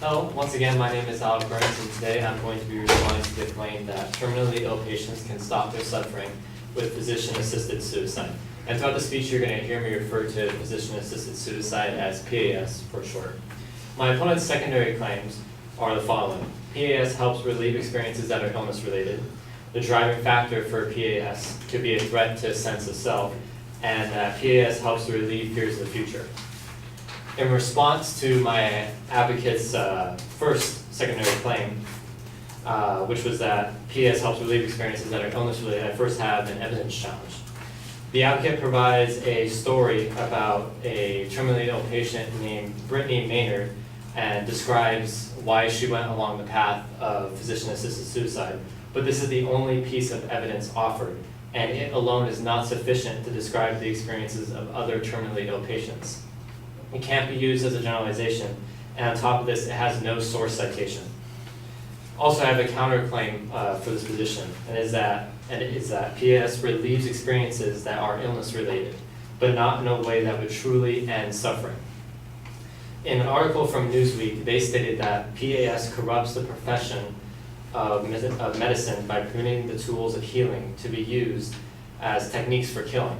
Hello, once again, my name is Alec Refutation, and today I'm going to be responding to the claim that terminally ill patients can stop their suffering with physician-assisted suicide. And throughout the speech, you're going to hear me refer to physician-assisted suicide as PAS for short. My opponent's secondary claims are the following. PAS helps relieve experiences that are illness-related. The driving factor for PAS could be a threat to a sense of self, and that PAS helps to relieve fears of the future. In response to my advocate's first secondary claim, which was that PAS helps relieve experiences that are illness-related, I first have an evidence challenge. The advocate provides a story about a terminally ill patient named Brittany Maynard and describes why she went along the path of physician-assisted suicide. But this is the only piece of evidence offered, and it alone is not sufficient to describe the experiences of other terminally ill patients. It can't be used as a generalization, and on top of this, it has no source citation. Also, I have a counterclaim for this position, and it is that PAS relieves experiences that are illness-related, but not in a way that would truly end suffering. In an article from Newsweek, they stated that PAS corrupts the profession of medicine by permitting the tools of healing to be used as techniques for killing.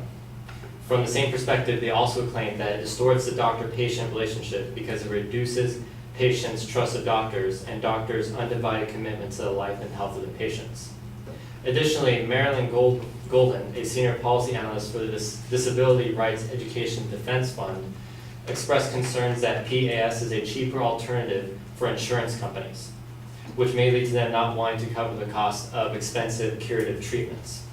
From the same perspective, they also claim that it distorts the doctor-patient relationship because it reduces patients' trust of doctors and doctors' undivided commitment to the life and health of the patients. Additionally, Marilyn Golden, a senior policy analyst for the Disability Rights Education Defense Fund, expressed concerns that PAS is a cheaper alternative for insurance companies, which may lead to them not wanting to cover the cost of expensive curative treatments.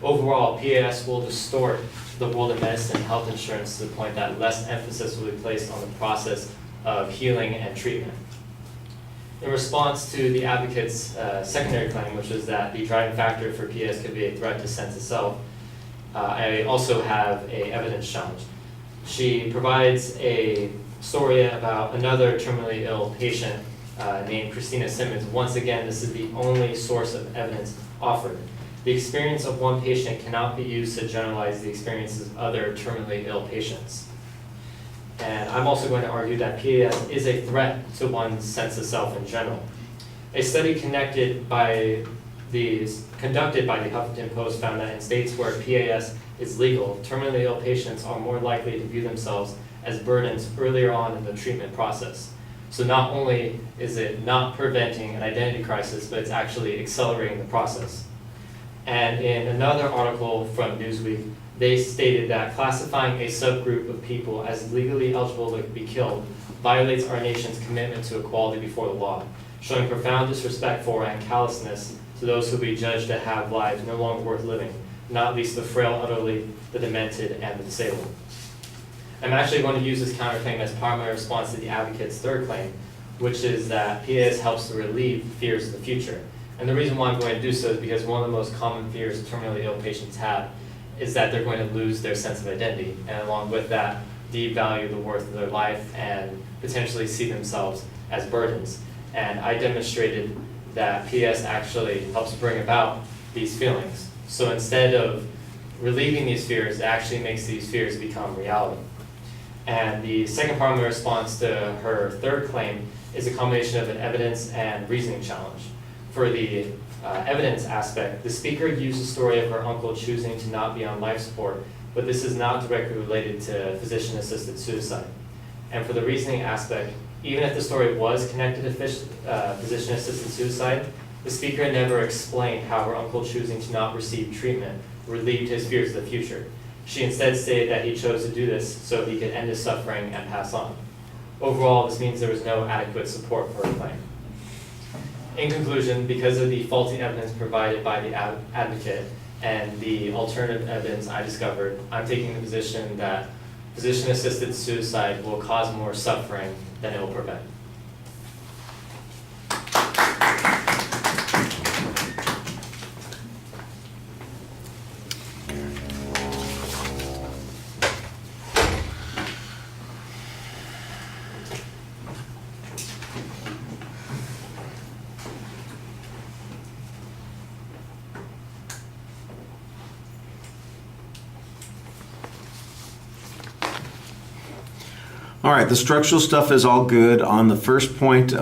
Overall, PAS will distort the world of medicine and health insurance to the point that less emphasis will be placed on the process of healing and treatment. In response to the advocate's secondary claim, which is that the driving factor for PAS could be a threat to sense of self, I also have an evidence challenge. She provides a story about another terminally ill patient named Christina Simmons. Once again, this is the only source of evidence offered. The experience of one patient cannot be used to generalize the experiences of other terminally ill patients. And I'm also going to argue that PAS is a threat to one's sense of self in general. A study conducted by the Huffington Post found that in states where PAS is legal, terminally ill patients are more likely to view themselves as burdens earlier on in the treatment process. So not only is it not preventing an identity crisis, but it's actually accelerating the process. And in another article from Newsweek, they stated that classifying a subgroup of people as legally eligible to be killed violates our nation's commitment to equality before the law, showing profound disrespect for and callousness to those who will be judged to have lives no longer worth living, not least the frail, elderly, the demented, and the disabled. I'm actually going to use this counterclaim as part of my response to the advocate's third claim, which is that PAS helps to relieve fears of the future. And the reason why I'm going to do so is because one of the most common fears terminally ill patients have is that they're going to lose their sense of identity, and along with that, devalue the worth of their life and potentially see themselves as burdens. And I demonstrated that PAS actually helps bring about these feelings. So instead of relieving these fears, it actually makes these fears become reality. And the second part of my response to her third claim is a combination of an evidence and reasoning challenge. For the evidence aspect, the speaker used the story of her uncle choosing to not be on life support, but this is not directly related to physician-assisted suicide. And for the reasoning aspect, even if the story was connected to physician-assisted suicide, the speaker never explained how her uncle choosing to not receive treatment relieved his fears of the future. She instead stated that he chose to do this so he could end his suffering and pass on. Overall, this means there was no adequate support for her claim. In conclusion, because of the faulty evidence provided by the advocate and the alternative evidence I discovered, I'm taking the position that physician-assisted suicide will cause more suffering than it will prevent. All right, the structural stuff is all good. On the first point,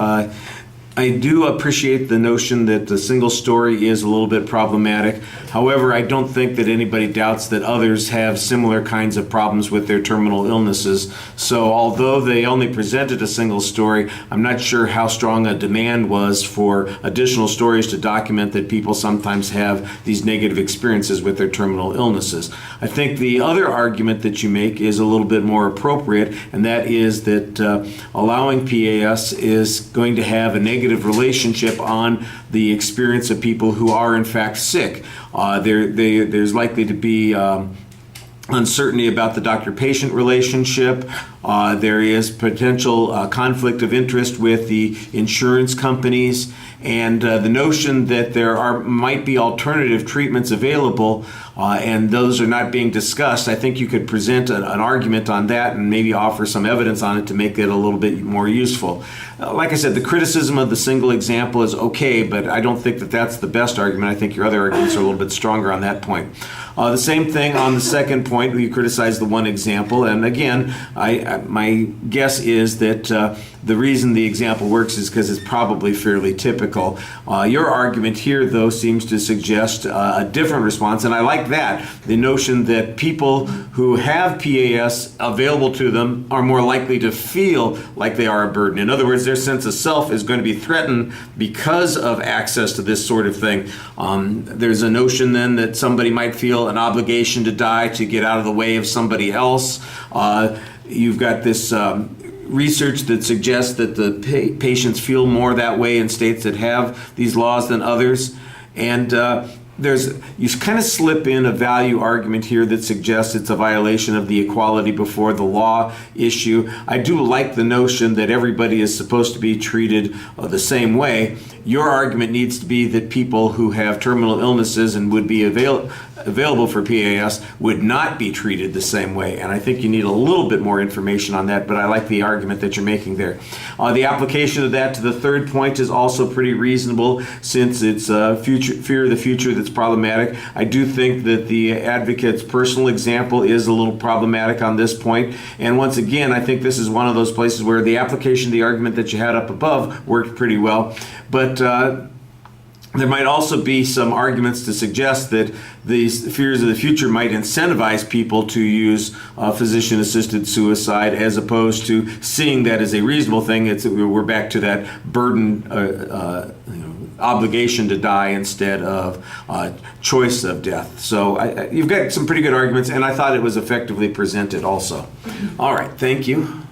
I do appreciate the notion that the single story is a little bit problematic. However, I don't think that anybody doubts that others have similar kinds of problems with their terminal illnesses. So although they only presented a single story, I'm not sure how strong a demand was for additional stories to document that people sometimes have these negative experiences with their terminal illnesses. I think the other argument that you make is a little bit more appropriate, and that is that allowing PAS is going to have a negative relationship on the experience of people who are in fact sick. There's likely to be uncertainty about the doctor-patient relationship. There is potential conflict of interest with the insurance companies, and the notion that might be alternative treatments available and those are not being discussed. I think you could present an argument on that and maybe offer some evidence on it to make it a little bit more useful. Like I said, the criticism of the single example is okay, but I don't think that that's the best argument. I think your other arguments are a little bit stronger on that point. The same thing on the second point, where you criticize the one example, and again, my guess is that the reason the example works is because it's probably fairly typical. Your argument here, though, seems to suggest a different response, and I like that. The notion that people who have PAS available to them are more likely to feel like they are a burden. In other words, their sense of self is going to be threatened because of access to this sort of thing. There's a notion then that somebody might feel an obligation to die to get out of the way of somebody else. You've got this research that suggests that the patients feel more that way in states that have these laws than others. And you kind of slip in a value argument here that suggests it's a violation of the equality before the law issue. I do like the notion that everybody is supposed to be treated the same way. Your argument needs to be that people who have terminal illnesses and would be available for PAS would not be treated the same way. And I think you need a little bit more information on that, but I like the argument that you're making there. The application of that to the third point is also pretty reasonable, since it's fear of the future that's problematic. I do think that the advocate's personal example is a little problematic on this point. And once again, I think this is one of those places where the application of the argument that you had up above worked pretty well. But there might also be some arguments to suggest that these fears of the future might incentivize people to use physician-assisted suicide, as opposed to seeing that as a reasonable thing. We're back to that burden, obligation to die instead of choice of death. So you've got some pretty good arguments, and I thought it was effectively presented also. All right, thank you.